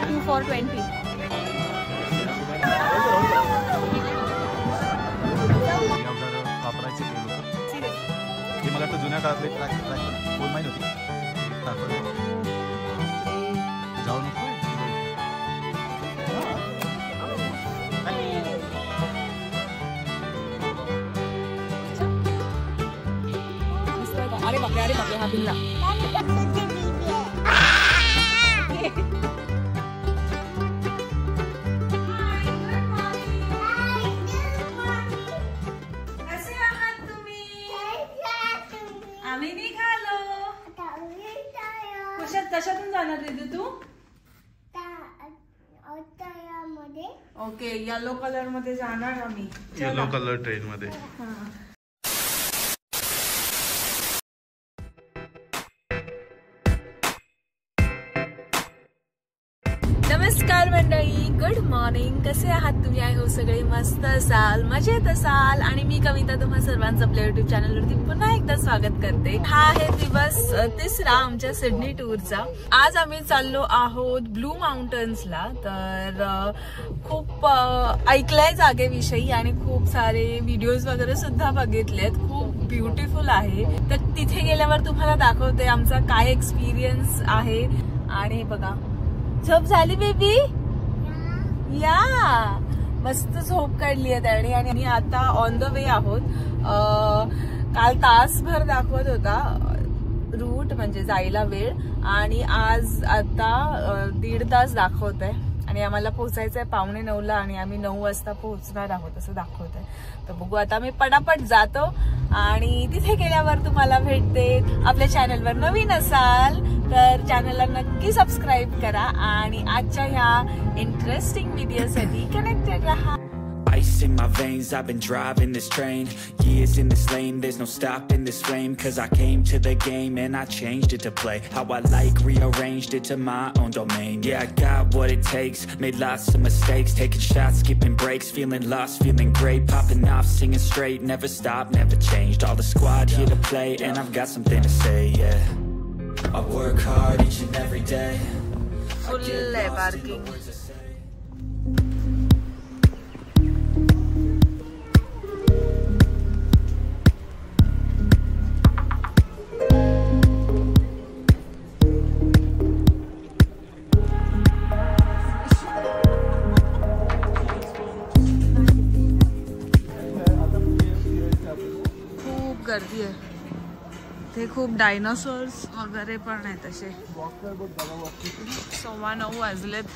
2 for 20. वापरायचे ते लोक हे मला तर जुन्या काळातले कोण माहीत होती जाऊ नको अरे बापरे हा बिल्ला कशातून जाणार दीदी तू? ओके येलो कलर मध्ये जाणार आम्ही येलो कलर ट्रेन मध्ये नमस्कार मंडळी गुड मॉर्निंग कसे आहात तुम्ही आय होप सगळे मस्त असाल मजेत असाल आणि मी कविता तुम्हा सर्वांचं आपल्या युट्यूब चॅनलवरती पुन्हा एकदा स्वागत करते हा आहे दिवस तिसरा आमच्या सिडनी टूरचा आज आम्ही चाललो आहोत ब्लू माउंटन्सला तर खूप ऐकलंय जागेविषयी आणि खूप सारे व्हिडिओज वगैरे सुद्धा बघितलेत खूप ब्युटिफुल आहे तर तिथे गेल्यावर तुम्हाला दाखवते आमचा काय एक्सपिरियन्स आहे आणि बघा झोप झाली बेबी या मस्त झोप काढली आहे त्याने आणि आता ऑन द वे आहोत काल तासभर दाखवत होता रूट म्हणजे जायला वेळ आणि आज आता 1.5 तास दाखवत आहे आणि आम्हाला पोहोचायचंय 8:45ला आणि आम्ही 9 वाजता पोहोचणार आहोत असं दाखवत आहे तर बघू आता मी पटापट जातो आणि तिथे गेल्यावर तुम्हाला भेटते आपल्या चॅनलवर नवीन असाल तर चॅनलला नक्की सबस्क्राईब करा आणि आजच्या ह्या इंटरेस्टिंग व्हिडिओसाठी कनेक्टेड राहा Ice in my veins, I've been driving this train. Years in this lane, there's no stopping this flame. Cause I came to the game and I changed it to play how I like, rearranged it to my own domain. Yeah, I got what it takes, made lots of mistakes. Taking shots, skipping breaks, feeling lost, feeling great. Popping off, singing straight, never stopped, never changed. All the squad here to play and I've got something to say, yeah. I work hard each and every day. Full parking. गर्दी आहे ते खूप dinosaurs वगैरे पण आहेत असे 9:15 वाजलेत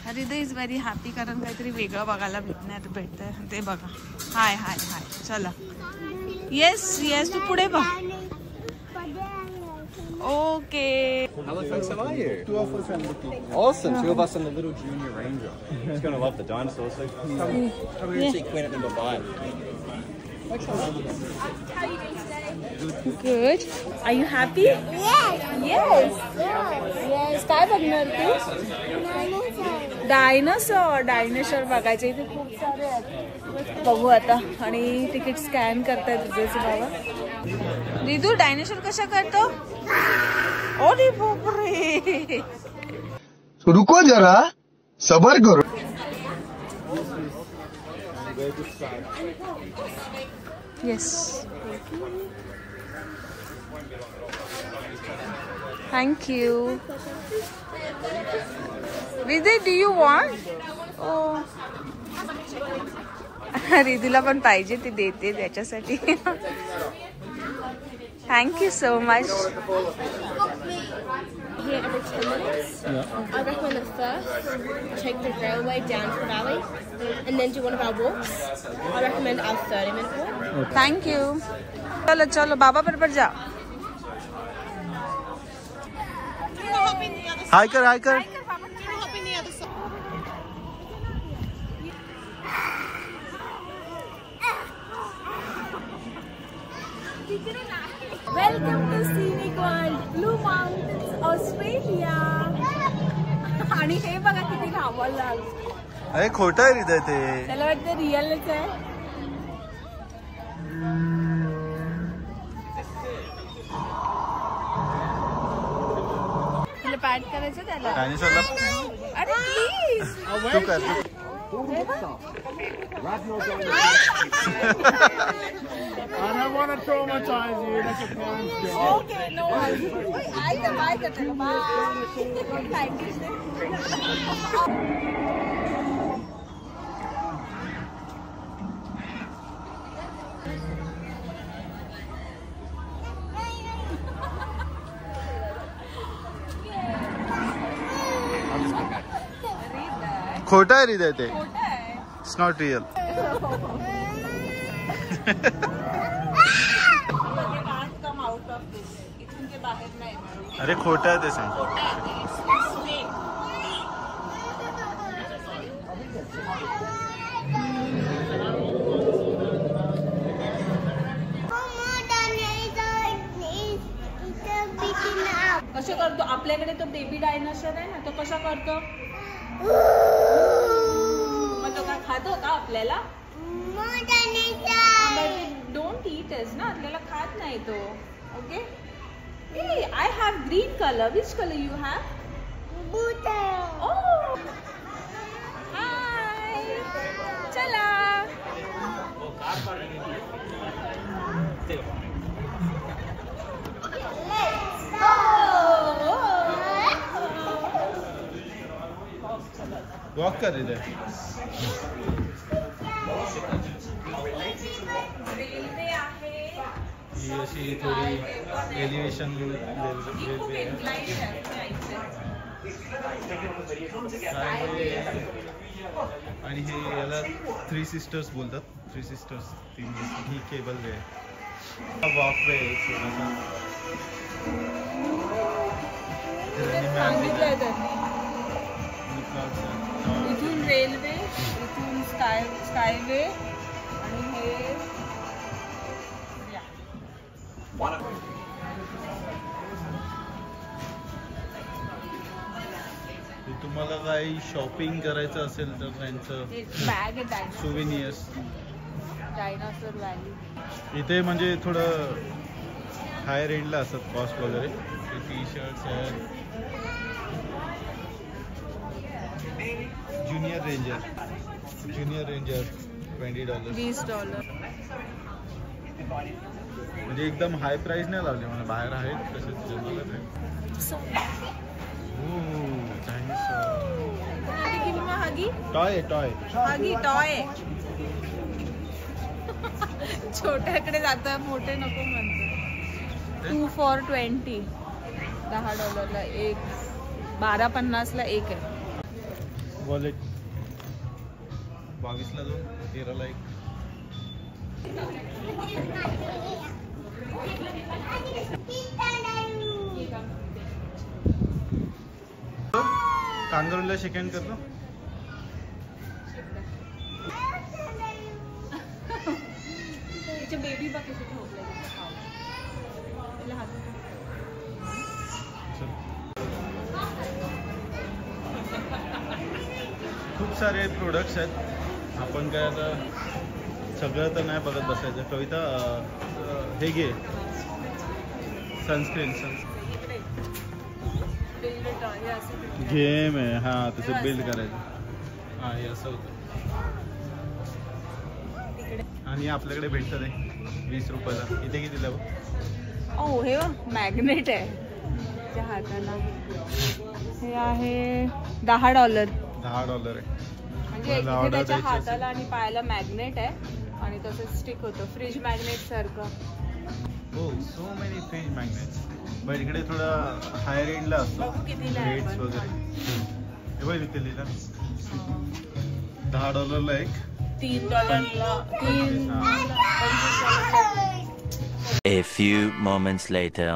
हृदय इज व्हेरी हॅपी कारण काहीतरी वेगळं बघायला भेटतंय ते बघा हाय हाय हाय चला येस येस तू पुढे बघ Okay. Elephants, how are you? Awesome. 2 of us and the little junior ranger. He's going to love the dinosaurs. So come here and see Queen at number 5. How are you doing today? Good. Are you happy? Yes. Yes. Yes. काय बघणार तू? Dinosaur बघायचे इथे खूप सारे आहेत बघू आता आणि तिकीट स्कॅन करतायत तुझे बाबा रिदू डायनासोर कशा करतो अरे बापरे रुको जरा सबर करो yes thank you Ridu do you want रिदूला पण पाहिजे ती देते त्याच्यासाठी thank you so much Here every 10 minutes. I recommend the first take the railway down to the valley and then do one of our walks. I recommend our 30-minute walk. Thank you चलो चलो बाबा बरोबर जा hi कर hi कर welcome to scenic world blue mountains Australia आणि हे बघा किती घाबरला अरे खोटं आहे हृदय ते त्याला वाटतं रिअलच आहे पॅट करायचं त्याला. डायनासोरला अरे प्लीज तू कर. I don't want to traumatize you. That's what parents do. Okay no आई तर बाय करते बाय थँक्यू. खोटा आहे हृदय ते. It's not real. अरे खोटा आहे ते सांग. कसं करतो आपल्याकडे तो बेबी डायनासोर आहे ना, तो कसा करतो? मग तो काय खातो का आपल्याला? डोंट ईट इट ना, आपल्याला खात नाही तो. Okay. I have green color. Which color you have? Blue. Oh. Hi. चला. वॉक कर इधर. रेल्वे आहे. ही अशी थोडी एलिव्हेशन आणि हे याला 3 सिस्टर्स बोलतात. 3 सिस्टर्स. ही केबल वे आहे. वॉक वे आहे छोटासा. इथून रेल्वे, इथून स्कायवे आणि हे तुम्हाला काही शॉपिंग करायचं असेल तर त्यांचं बॅग आहे सुवेनियर्स. Dinosaur valley. इथे म्हणजे थोडं हाय रेंजला असतात कॉस्ट वगैरे. टी शर्ट्स आहेत. Junior ranger $20. $20. म्हणजे एकदम हाय प्राइस नाही लावले मला. बाहेर आहेत तसेच जनरल आहे. टॉय छोट्याकडे जात मोठे नको म्हणतो. 2 for $20. $10 एक. 12.50 एक आहे. वॉलेट 22ला 2, 13ला 1. कांगारूला शेकहँड करतो. बेबी बघ कशी ठेवलं. खूप सारे प्रोडक्ट्स आहेत. आपण काय आता सगळं तर नाही बघत बसायचं. कविता हे घे सनस्क्रीन. गेम आहे. हां तसं बिल्ड करायचं. हां हे असं होतं. आणि आपल्याकडे भेटतं ते 20 रुपयाला. इथे कितीला बघ. ओ हे मॅग्नेट आहे त्या हाताला. हे आहे $10. $10 आहे. म्हणजे त्याच्या हाताला आणि पायाला मॅग्नेट आहे आणि तसं स्टिक होतं. फ्रीज मॅग्नेट सारखं. हो सो मेनी फ्रीज मॅग्नेट्स. पण इकडे थोडा हाय रेंजला असतो. रेट्स वगैरे हे बघ इथे लिहिलं. $10 एक. $3 A few moments later.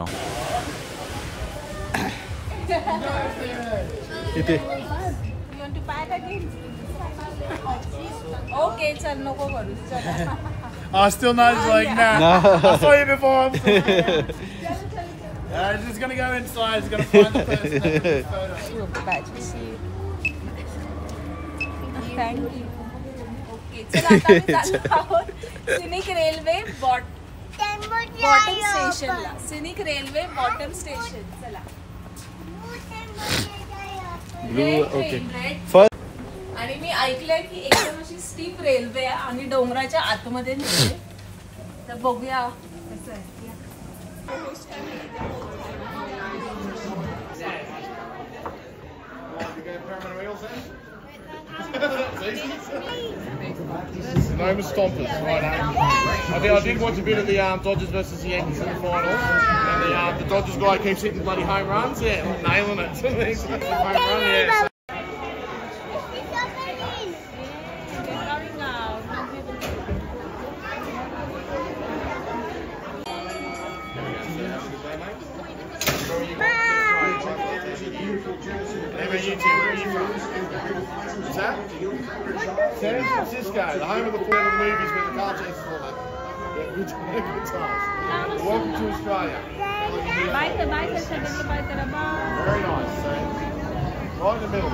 इथे ओके चल नको करू. Still not like nah. I saw you before. He's just gonna go inside. He's gonna find the person. Thank you. Okay, चला आता आम्ही चाललो आहोत सिनिक रेल्वे बॉटम स्टेशनला. Scenic railway bottom station. चला ब्लू ओके आणि मी ऐकलंय की एकदम अशी स्टीप रेल्वे आहे आणि डोंगराच्या आतमध्ये नेते. तर बघूया कसं आहे. Sonoma Stompers, right? I did watch a bit of the Dodgers versus the Yankees in the final, and the Dodgers guy keeps hitting bloody home runs. Yeah, nailing it. He's home run, yeah. What's that? San Francisco, the home of the movies where the car chases all that. Yeah, good times. Welcome to Australia. Very nice. So, right in the middle.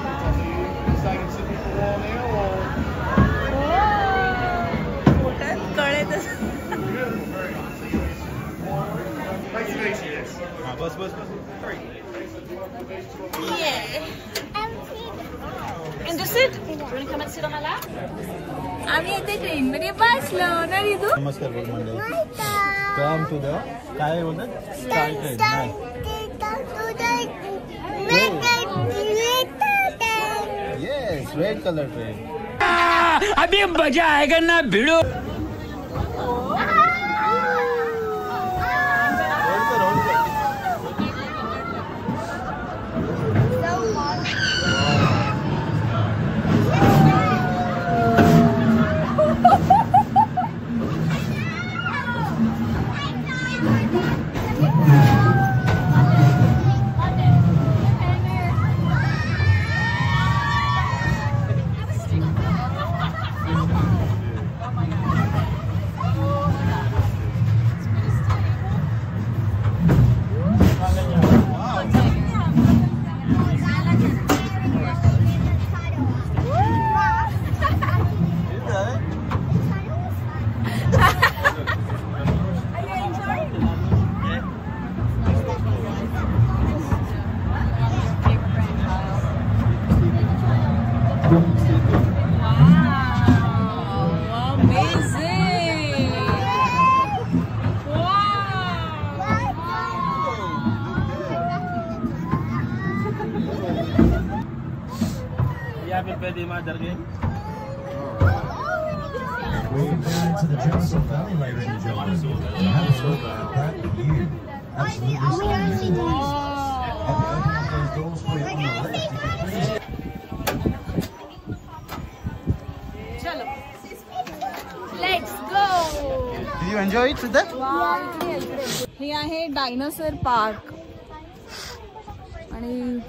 You staying in Sydney for a while now, or? Beautiful, very nice. Makes it easy, yes. Bus. Interested? You want to come and sit on my lap? आम्ही इथे train मध्ये बसलो ना रिदू. नमस्कार बोल मंडळी. Come to the काय बोलतात? Sky train. Yes, red colour train. अभी मजा आएगा ना भिड़ो. Did you enjoy it, Siddharth? हे आहे डायनोसॉर पार्क आणि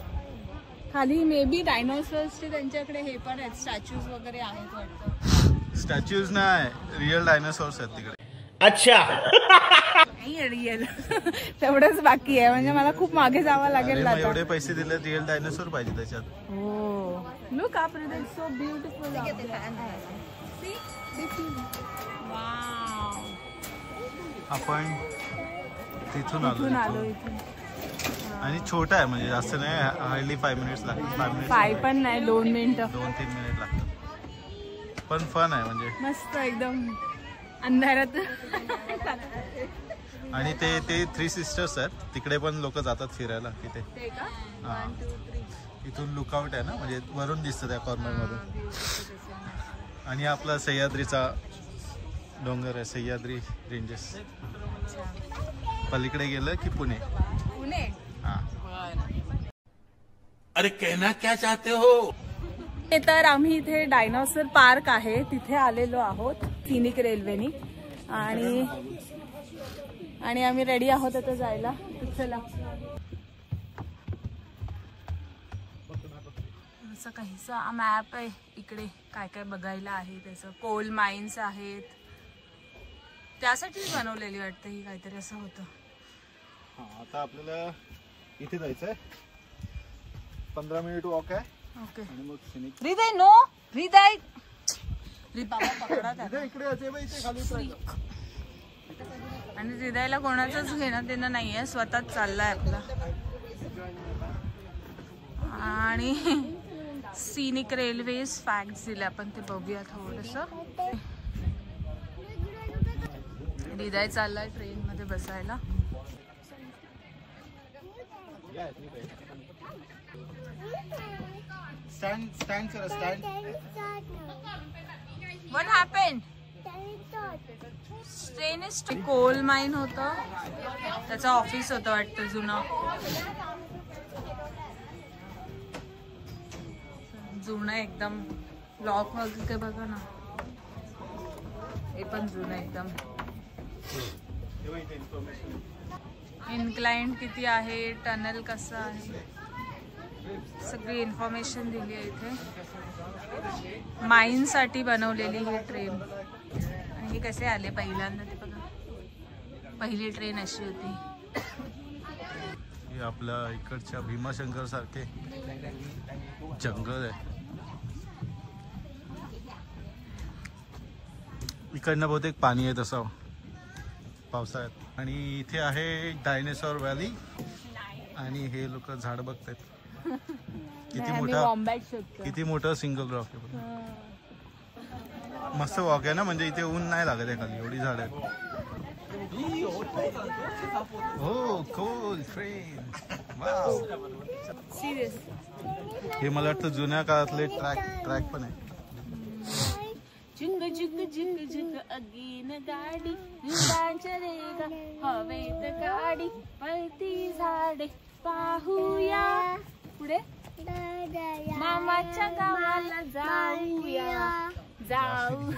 खाली मे बी डायनोसॉर्सचे त्यांच्याकडे हे पण आहेत, स्टॅच्यूज वगैरे आहेत वाटतं. स्टॅच्यूज नाही, रिअल डायनोसॉर्स आहेत तिकडे. अच्छा नाही रिअल तेवढंच बाकी आहे, म्हणजे मला खूप मागे जावं लागेल. एवढे पैसे दिले, रिअल डायनोसॉर पाहिजे त्याच्यात. हो, look up, it is so beautiful. आपण तिथून आलो इथून आणि छोटा आहे, म्हणजे जास्त नाही, हार्डली 5 मिनिट्स लागतात. 5 पण नाही, 2 मिनिटं, 2-3 मिनिट लागतात. पण फन आहे, म्हणजे मस्त एकदम अंधारात. आणि ते 3 सिस्टर्स आहेत, तिकडे पण लोक जातात फिरायला तिथे. हा, इथून लुकआउट आहे ना, म्हणजे वरून दिसतं त्या कॉर्नर मधून. आणि आपला सह्याद्रीचा डोंगर आहे, सह्याद्री रेंजेस. पलीकडे गेलं की पुणे. हा. अरे कहना क्या चाहते हो? तर आम्ही इथे डायनोसॉर पार्क आहे तिथे आलेलो आहोत सिनिक रेल्वेनी आणि आम्ही रेडी आहोत आता जायला. चला. असं काहीसा मॅप आहे इकडे, काय काय बघायला आहे. त्याचं कोल माइन्स आहेत, त्यासाठीच बनवलेली वाटतं ही काहीतरी असं होतं. आता आपल्याला इथे जायचंय, 15 मिनिट वॉक आहे. ओके. आणि मग सिनिक. हृदय नो, हृदय बाबा पकडा त्याला. इकडे इथे खाली. आणि हृदयला कोणाचंच घेणं देणं नाहीये, स्वतःच चाललाय आपला. आणि सिनिक रेल्वेज फॅक्ट्स दिले आपण ते बघूया थोडंसं. हृदय चाललाय ट्रेन मध्ये बसायला. Stand, sir, stand. What happened? Train is coal mine होतं, त्याचं ऑफिस होतं वाटतं जुनं. जुनं एकदम लॉक वगैरे बघा ना, हे पण जुनं एकदम. इन्क्लाइंट किती आहे, टनल कसं आहे, सगळी इन्फॉर्मेशन दिली आहे इथे. माइन साठी बनवलेली ही ट्रेन. आणि हे कसे आले पहिल्यांदा ते बघा, पहिली ट्रेन अशी होती. हे आपल्या इकडच्या भीमाशंकर सारखे जंगल आहे. इकडनं बहुतेक पाणी आहे तसं पावसाळ्यात. आणि इथे आहे डायनेसॉर व्हॅली. आणि हे लोक झाड बघतायत. किती मोठं सिंगल रॉक आहे. मस्त वॉक आहे ना, म्हणजे इथे ऊन नाही लागत आहे खाली, एवढी झाड आहेत. हो, कूल ट्रेन. वाव. हे मला वाटतं जुन्या काळातले ट्रॅक पण आहे. झुंग झुंग झुंग झुंग अगीन गाडी, रेगा हवेत गाडी, पळती झाडे पाहूया, पुढे मामाच्या गावाला जाऊया, जाऊ.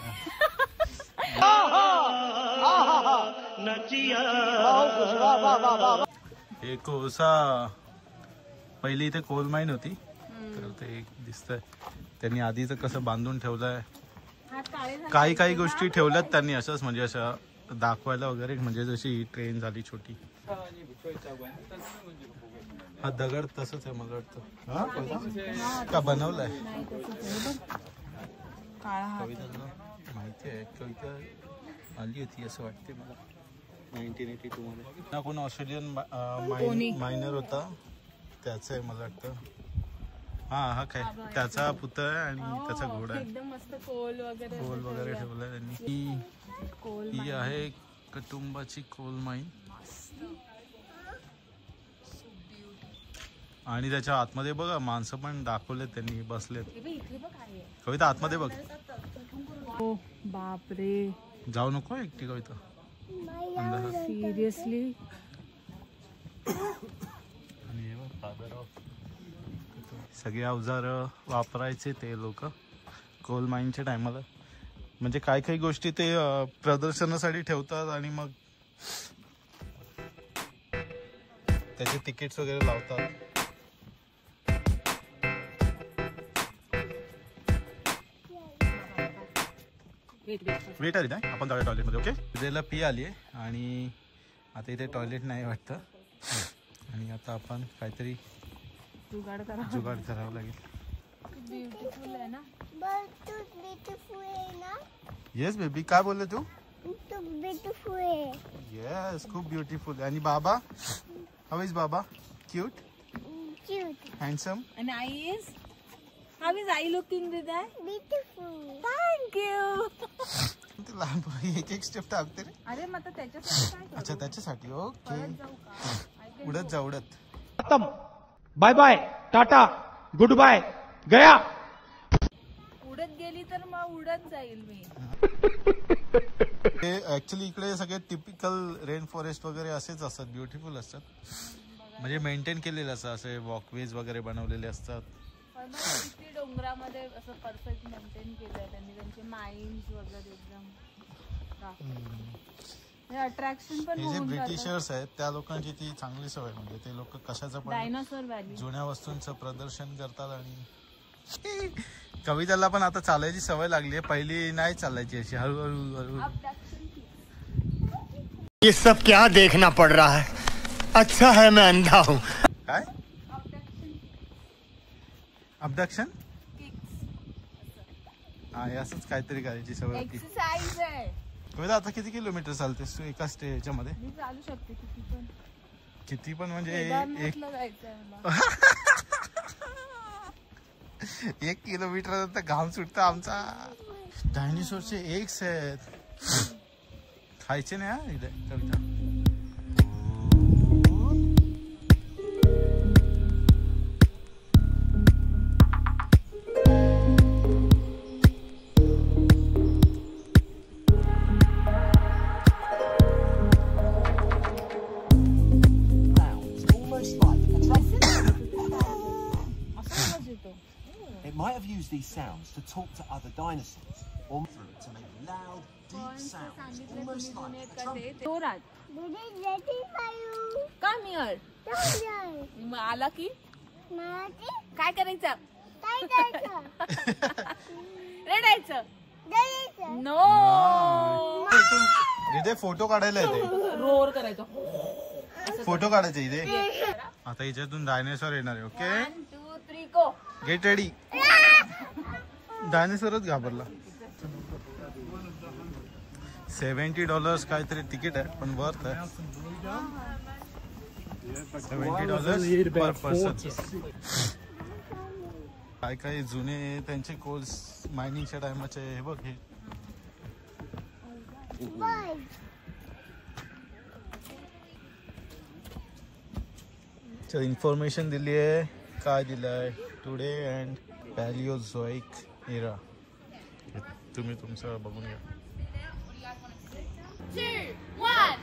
हे कोळसा, पहिली इथे कोल माइन होती, तर ते दिसतंय त्यांनी आधीच कसं बांधून ठेवलंय. काही गोष्टी ठेवल्यात त्यांनी अशाच, म्हणजे अशा दाखवायला वगैरे, म्हणजे जशी ट्रेन झाली छोटी. हा दगड तसंच आहे मला वाटतं. का बनवलाय कविता माहिती आहे. कविता आली होती असं वाटते मला 1982 मध्ये ना. कोण ऑस्ट्रेलियन मायनर होता त्याचं आहे मला वाटतं. हा काय त्याचा पुतळा आहे आणि त्याचा घोडा आहे. कोल वगैरे ठेवलाय त्यांनी. ही आहे कुटुंबाची कोल माइन. आणि त्याच्या आतमध्ये बघा माणसं पण दाखवलेत त्यांनी, बसलेत. कविता आतमध्ये बघ. बापरे, जाऊ नको एकटी कविता. सिरियसली. सगळे अवजार वापरायचे ते लोक कोल माइनच्या टायमाला. म्हणजे काही गोष्टी ते प्रदर्शनासाठी ठेवतात आणि मग त्याचे तिकीट्स वगैरे लावतात. वेट आली नाही, आपण जाऊया टॉयलेटमध्ये. ओके, विजयला पी आली आहे आणि आता इथे टॉयलेट नाही वाटतं. आणि आता आपण काहीतरी जुगाड करावं लागेल. ब्युटिफुल आहे ना. येस बेबी, काय बोलले तू? ब्युटिफुल आहे. येस, खूप ब्युटिफुल. आणि बाबा, हाऊ इज बाबा? Cute, handsome. आणि आई इज, हाऊ इज आई लुकिंग विदाय? ब्युटिफुल. Thank you. एक स्टेप टाकते रे. अरे मग त्याच्यासाठी. अच्छा, त्याच्यासाठी. ओके, उडत जा उडत. खत्म, bye bye, tata, goodbye, गया. उडत गेली तर मग उडत जाईल मी. ऍक्च्युली इकडे सगळे टिपिकल रेन फॉरेस्ट वगैरे असेच असतात, ब्युटिफुल असतात. म्हणजे मेंटेन केलेले असतात, असे वॉकवेज वगैरे बनवलेले असतात. किती डोंगरामध्ये असं परफेक्ट मेंटेन केलंय त्यांनी, त्यांचे माइन्स वगैरे एकदम. अट्रॅक्शन पण. हे जे ब्रिटिशर्स आहेत त्या लोकांची ती चांगली सवय, म्हणजे ते लोक कशाचं पण डायनासोर व्हॅली, जुन्या वस्तूंचं प्रदर्शन करतात. आणि कविताला पण आता चालायची सवय लागली आहे, पहिली नाही चालायची अशी, हळूहळू. ये सब क्या देखना पड़ रहा है? अच्छा है मैं अंधा हूँ. काय अबडक्शन? हा, असंच काहीतरी करायची सवय होती. एक्सरसाइज आहे. कविता आता किती किलोमीटर चालतेस तू एका स्टेजमध्ये? मी चालू शकते किती पण म्हणजे एक. 1 किलोमीटर नंतर घाम सुटतो आमचा. डायनासोरचे एग्स आहेत, खायचे नाही हा इथे कविता. It might have used these sounds to talk to other dinosaurs or to make loud, deep sounds, almost like a trumpet. Come here. आला की काय करायचं? रडायचं? नो. इथे फोटो काढायला येते, रोर करायचं, फोटो काढायचे इथे. आता याच्यातून डायनासोर येणार आहे. Okay 1 2 3 go. Get ready. डायनासोरच घाबरला. $70 काहीतरी तिकीट आहे, पण वर्थ आहे. $70 पर पर्सन. काय काय जुने त्यांचे कोल्स मायनिंगच्या टायमाचे हे बघ. हे इन्फॉर्मेशन दिली आहे. काय दिलंय? Today and Paleozoic era. तुम्ही तुमचं बघून घ्या. 2 1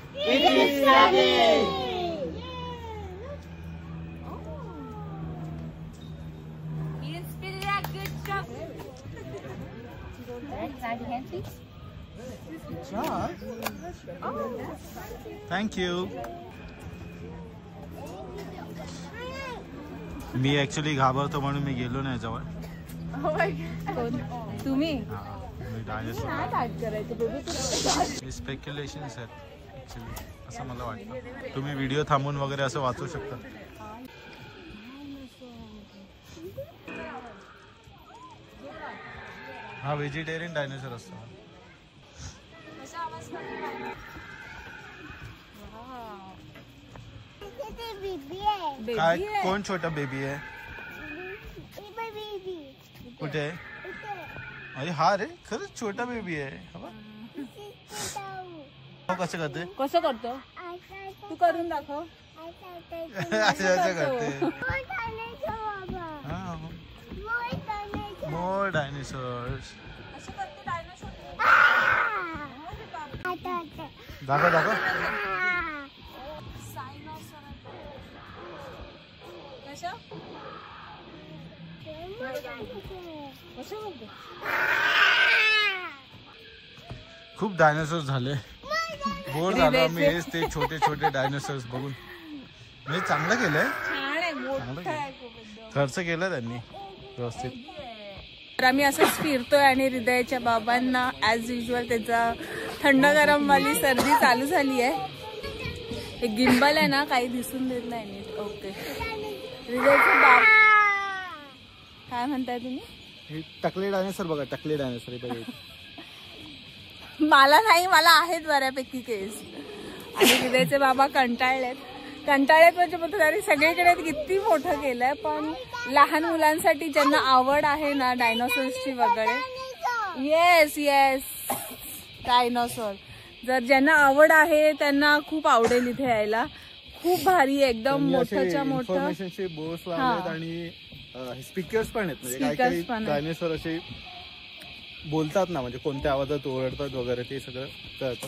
थँक यू. मी ऍक्च्युली घाबरतो म्हणून मी गेलो नाही जवळ. तुम्ही स्पेक्युलेशन आहेत ऍक्च्युली, असं मला वाटतं. तुम्ही व्हिडिओ थांबून वगैरे असं वाचू शकता. हा व्हेजिटेरियन डायनासोर असतो. काय कोण छोटा बेबी आहे? कुठे आहे? अरे हा रे, खरंच छोटा बेबी आहे. कसं करते? कसं करतो तू? करून दाखव. असं करते. मोर डायनासोर्स. दाखव दाखव. खूप डायनासोर झाले, बोर झाला मी. हेच ते छोटे छोटे डायनासोर्स बघून. म्हणजे चांगलं केलंय, खर्च केला त्यांनी व्यवस्थित. तर आम्ही असंच फिरतोय आणि हृदयाच्या बाबांना ॲज युजल त्याचा थंड गरम वाली सर्दी चालू झाली आहे. हे गिम्बल आहे ना, काही दिसून देत नाही नीट. ओके हृदयाचे बाबा काय म्हणताय तुम्ही? हे टकले डायनासोर बघा, टकले डायनासोर बघा. मला नाही, मला आहेत बऱ्यापैकी केस. आणि हृदयाचे बाबा कंटाळलेत म्हणजे म्हणतो सगळीकडे किती मोठं केलंय. पण लहान मुलांसाठी ज्यांना आवड आहे ना डायनासोर्सची वगैरे, येस येस डायनासोर, जर ज्यांना आवड आहे त्यांना खूप आवडेल इथे यायला. खूप भारी आहे एकदम, मोठंच्या मोठं. आणि स्पीकर्स पण आहेत, म्हणजे काही काही डायनासोर असे बोलतात ना, म्हणजे कोणत्या आवाजात ओरडतात वगैरे, ते सगळं कळतं.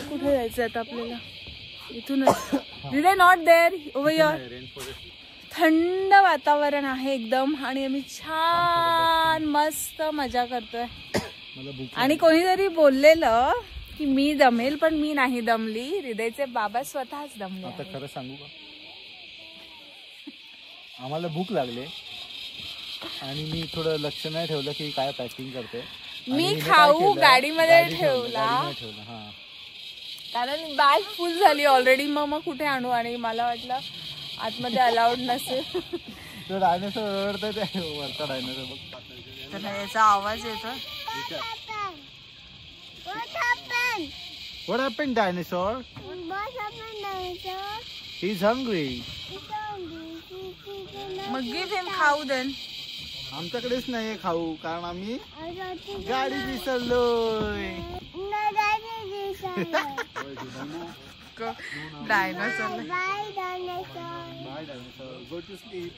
कुठे जायचं आता आपल्याला? इथूनच. हृदय नॉट देअर, ओव्हर हिअर. थंड वातावरण आहे एकदम आणि आम्ही छान मस्त मजा करतोय. आणि कोणीतरी बोललेलं की मी दमेल, पण मी नाही दमली. हृदयचे बाबा स्वतःच दमले. आता खरं सांगू का, आम्हाला भूक लागली आणि मी थोडं लक्ष नाही ठेवलं की काय पॅकिंग करते. मी खाऊ गाडीमध्ये ठेवला, कारण बॅग फुल झाली ऑलरेडी. मग कुठे आणू, आणि मला वाटलं आतमध्ये अलाउड नसेल. डायनासोर ओरडतोय, वरचा डायनासोर बघ. तर याचा आवाज येतो. What happened, dinosaur? What happened, dinosaur? He's hungry. He's hungry. मग give him खाऊ then. आमच्याकडेच नाहीये खाऊ कारण आम्ही गाडी विसरलोय. Dinosaur go to sleep.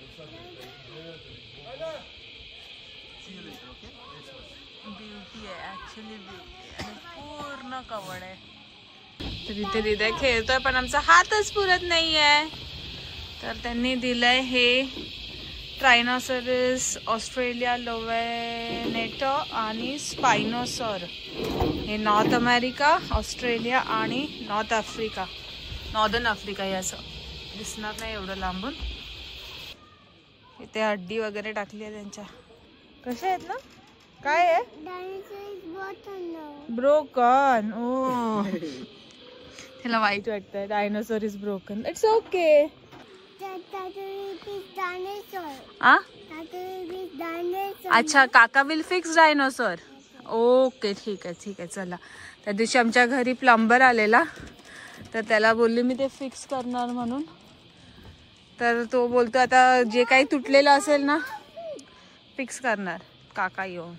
Beauty आहे ऍक्च्युली, ब्युटी आणि पूर्ण कवड आहे. तर इथे दिदा खेळतोय पण आमचा हातच पुरत नाहीये. तर त्यांनी दिलंय हे ट्रायनोसॉरस, ऑस्ट्रेलिया लोवेनेटो आणि स्पायनोसॉर. हे नॉर्थ अमेरिका, ऑस्ट्रेलिया आणि नॉर्थ आफ्रिका, नॉर्दर्न आफ्रिका हे असं दिसणार नाही एवढं लांबून. इथे हड्डी वगैरे टाकली आहे त्यांच्या. कशा आहेत ना? काय आहे? ब्रोकन. ओ त्याला वाईट वाटतंय. Dinosaur is broken. It's okay. अच्छा, काका विल फिक्स डायनोसॉर. ओके ठीक आहे ठीक आहे. चला, त्या दिवशी आमच्या घरी प्लंबर आलेला तर त्याला बोलले मी ते फिक्स करणार म्हणून. तर तो बोलतो आता जे काही तुटलेलं असेल ना फिक्स करणार काका येऊन.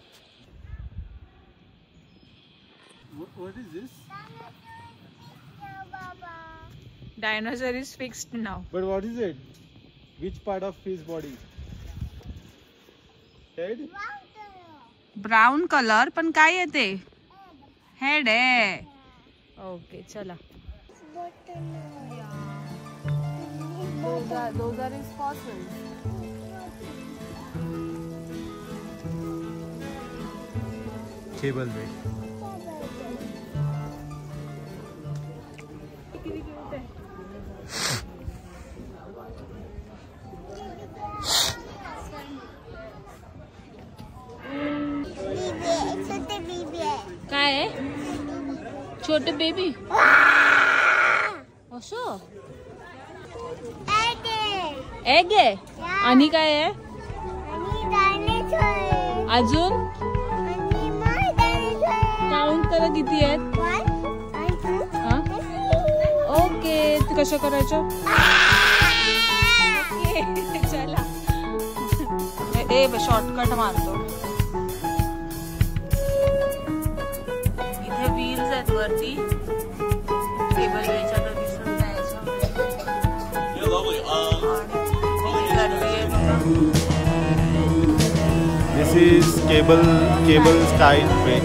What is this? Dinosaur is fixed now. But what is it? Which part of his body? Head? Brown colour. पण काय आहे ते? हेड आहे. ओके चला. Those are his fossils. Cable way. काय आहे? छोटे बेबी. असं एग आहे. आणि काय आहे अजून? काउंट करा किती आहेत. ओके, कसं करायचं? चला शॉर्टकट मारतो. इथे व्हील्स आहेत वरती. केबल वेच्या तर दिसत नाही. This is cable style way.